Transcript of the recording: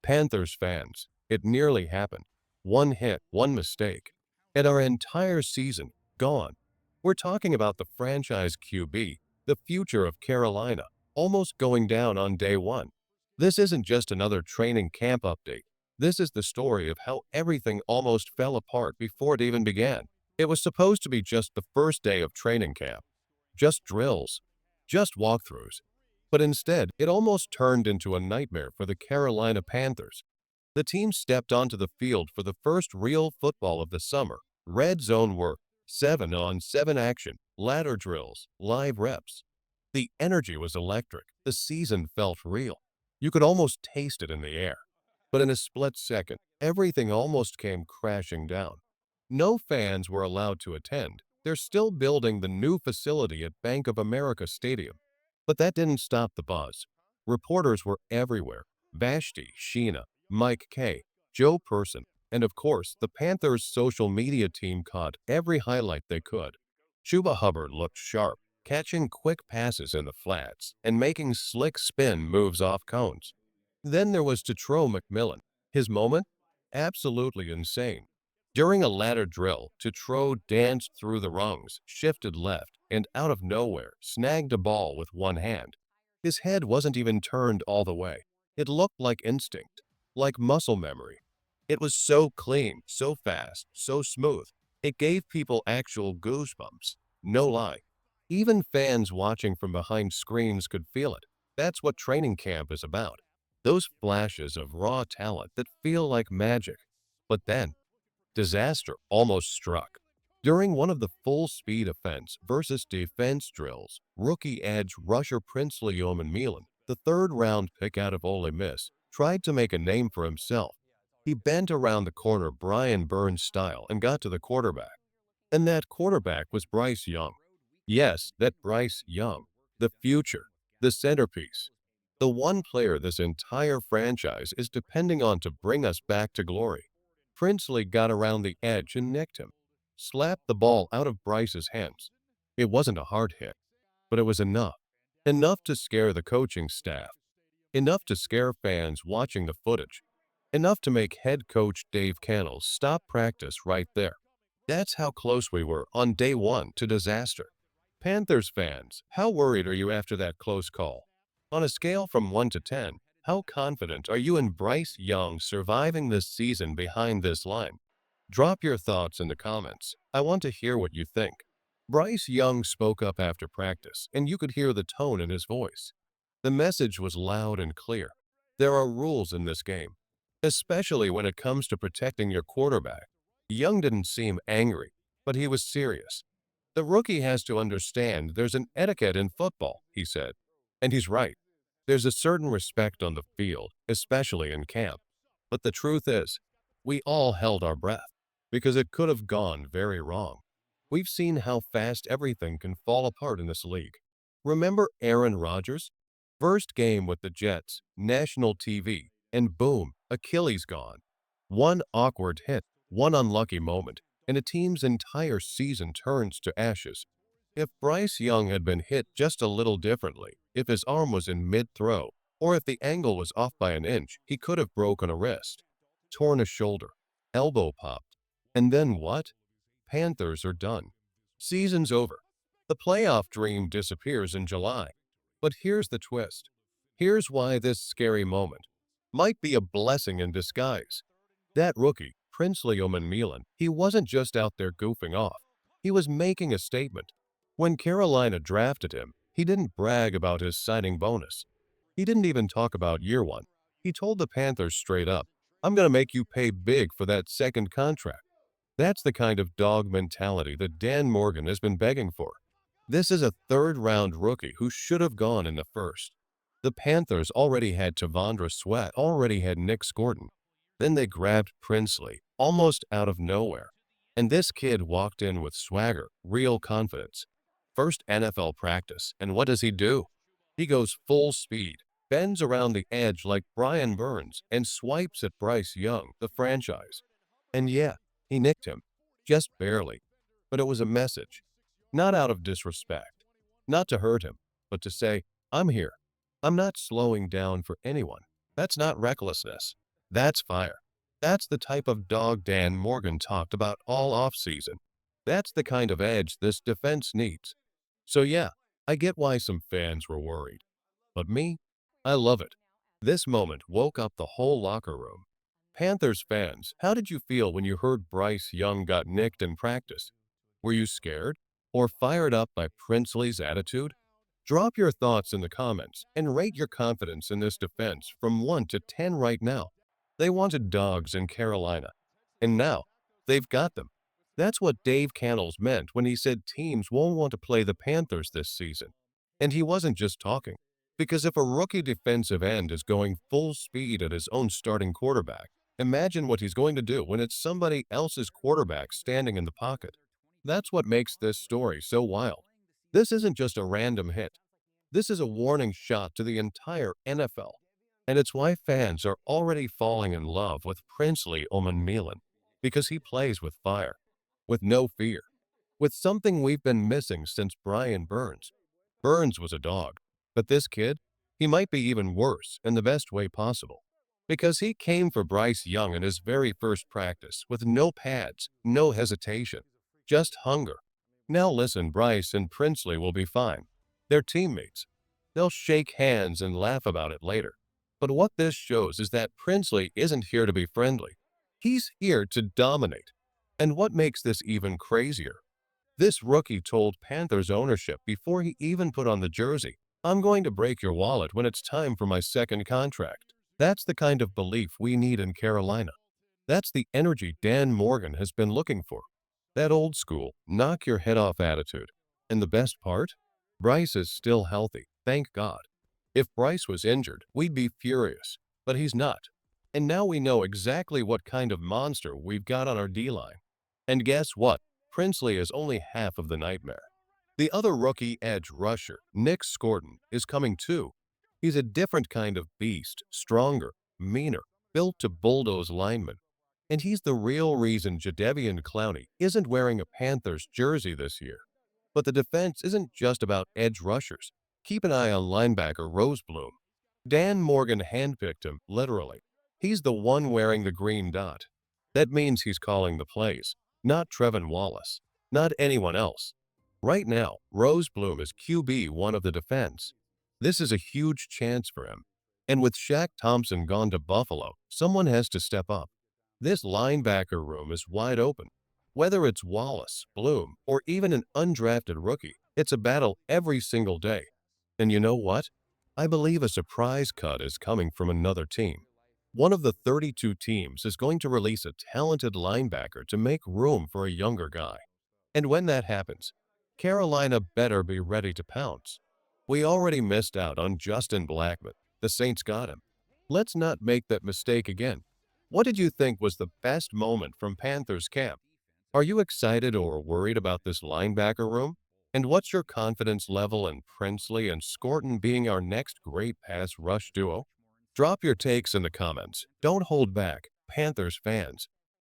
Panthers fans, it nearly happened. One hit, one mistake, and our entire season gone. We're talking about the franchise QB, the future of Carolina, almost going down on day one. This isn't just another training camp update. This is the story of how everything almost fell apart before it even began. It was supposed to be just the first day of training camp, just drills, just walkthroughs. But instead, it almost turned into a nightmare for the Carolina Panthers. The team stepped onto the field for the first real football of the summer. Red zone work, 7-on-7 action, ladder drills, live reps. The energy was electric. The season felt real. You could almost taste it in the air. But in a split second, everything almost came crashing down. No fans were allowed to attend. They're still building the new facility at Bank of America Stadium. But that didn't stop the buzz. Reporters were everywhere. Vashti, Sheena, Mike K, Joe Person, and of course, the Panthers' social media team caught every highlight they could. Chuba Hubbard looked sharp, catching quick passes in the flats and making slick spin moves off cones. Then there was Tetro McMillan. His moment? Absolutely insane. During a ladder drill, Tetro danced through the rungs, shifted left, and out of nowhere, snagged a ball with one hand. His head wasn't even turned all the way. It looked like instinct, like muscle memory. It was so clean, so fast, so smooth. It gave people actual goosebumps. No lie. Even fans watching from behind screens could feel it. That's what training camp is about. Those flashes of raw talent that feel like magic. But then, disaster almost struck. During one of the full-speed offense versus defense drills, rookie edge rusher Princely Oman, the third-round pick out of Ole Miss, tried to make a name for himself. He bent around the corner Brian Burns style and got to the quarterback. And that quarterback was Bryce Young. Yes, that Bryce Young. The future. The centerpiece. The one player this entire franchise is depending on to bring us back to glory. Princely got around the edge and nicked him. Slapped the ball out of Bryce's hands. It wasn't a hard hit, but it was enough. Enough to scare the coaching staff. Enough to scare fans watching the footage. Enough to make head coach Dave Cannell stop practice right there. That's how close we were on day one to disaster. Panthers fans, how worried are you after that close call? On a scale from 1 to 10, how confident are you in Bryce Young surviving this season behind this line? Drop your thoughts in the comments. I want to hear what you think. Bryce Young spoke up after practice, and you could hear the tone in his voice. The message was loud and clear. There are rules in this game, especially when it comes to protecting your quarterback. Young didn't seem angry, but he was serious. The rookie has to understand there's an etiquette in football, he said. And he's right. There's a certain respect on the field, especially in camp. But the truth is, we all held our breath because it could have gone very wrong. We've seen how fast everything can fall apart in this league. Remember Aaron Rodgers? First game with the Jets, national TV, and boom, Achilles gone. One awkward hit, one unlucky moment, and a team's entire season turns to ashes. If Bryce Young had been hit just a little differently, if his arm was in mid-throw, or if the angle was off by an inch, he could have broken a wrist, torn a shoulder, elbow popped. And then what? Panthers are done. Season's over. The playoff dream disappears in July. But here's the twist. Here's why this scary moment might be a blessing in disguise. That rookie, Princely Oman, he wasn't just out there goofing off. He was making a statement. When Carolina drafted him, he didn't brag about his signing bonus. He didn't even talk about year one. He told the Panthers straight up, I'm going to make you pay big for that second contract. That's the kind of dog mentality that Dan Morgan has been begging for. This is a third-round rookie who should have gone in the first. The Panthers already had Tavondra Sweat, already had Nick Scourton. Then they grabbed Princely, almost out of nowhere. And this kid walked in with swagger, real confidence. First NFL practice, and what does he do? He goes full speed, bends around the edge like Brian Burns, and swipes at Bryce Young, the franchise. And yeah, he nicked him. Just barely. But it was a message. Not out of disrespect. Not to hurt him, but to say, I'm here. I'm not slowing down for anyone. That's not recklessness. That's fire. That's the type of dog Dan Morgan talked about all offseason. That's the kind of edge this defense needs. So yeah, I get why some fans were worried. But me, I love it. This moment woke up the whole locker room. Panthers fans, how did you feel when you heard Bryce Young got nicked in practice? Were you scared or fired up by Princely's attitude? Drop your thoughts in the comments and rate your confidence in this defense from 1 to 10 right now. They wanted dogs in Carolina, and now they've got them. That's what Dave Cannells meant when he said teams won't want to play the Panthers this season. And he wasn't just talking, because if a rookie defensive end is going full speed at his own starting quarterback, imagine what he's going to do when it's somebody else's quarterback standing in the pocket. That's what makes this story so wild. This isn't just a random hit. This is a warning shot to the entire NFL. And it's why fans are already falling in love with Princely Oman Milan, because he plays with fire, with no fear, with something we've been missing since Brian Burns. Burns was a dog, but this kid, he might be even worse in the best way possible. Because he came for Bryce Young in his very first practice with no pads, no hesitation, just hunger. Now listen, Bryce and Princely will be fine. They're teammates. They'll shake hands and laugh about it later. But what this shows is that Princely isn't here to be friendly. He's here to dominate. And what makes this even crazier? This rookie told Panthers ownership before he even put on the jersey, "I'm going to break your wallet when it's time for my second contract." That's the kind of belief we need in Carolina. That's the energy Dan Morgan has been looking for. That old school, knock your head off attitude. And the best part? Bryce is still healthy, thank God. If Bryce was injured, we'd be furious. But he's not. And now we know exactly what kind of monster we've got on our D-line. And guess what? Princely is only half of the nightmare. The other rookie edge rusher, Nick Scourton, is coming too. He's a different kind of beast, stronger, meaner, built to bulldoze linemen. And he's the real reason Jadeveon Clowney isn't wearing a Panthers jersey this year. But the defense isn't just about edge rushers. Keep an eye on linebacker Rosebloom. Dan Morgan handpicked him, literally. He's the one wearing the green dot. That means he's calling the plays, not Trevin Wallace, not anyone else. Right now, Rosebloom is QB1 of the defense. This is a huge chance for him. And with Shaq Thompson gone to Buffalo, someone has to step up. This linebacker room is wide open. Whether it's Wallace, Bloom, or even an undrafted rookie, it's a battle every single day. And you know what? I believe a surprise cut is coming from another team. One of the 32 teams is going to release a talented linebacker to make room for a younger guy. And when that happens, Carolina better be ready to pounce. We already missed out on Justin Blackmon. The Saints got him. Let's not make that mistake again. What did you think was the best moment from Panthers camp? Are you excited or worried about this linebacker room? And what's your confidence level in Princely and Scourton being our next great pass rush duo? Drop your takes in the comments. Don't hold back, Panthers fans.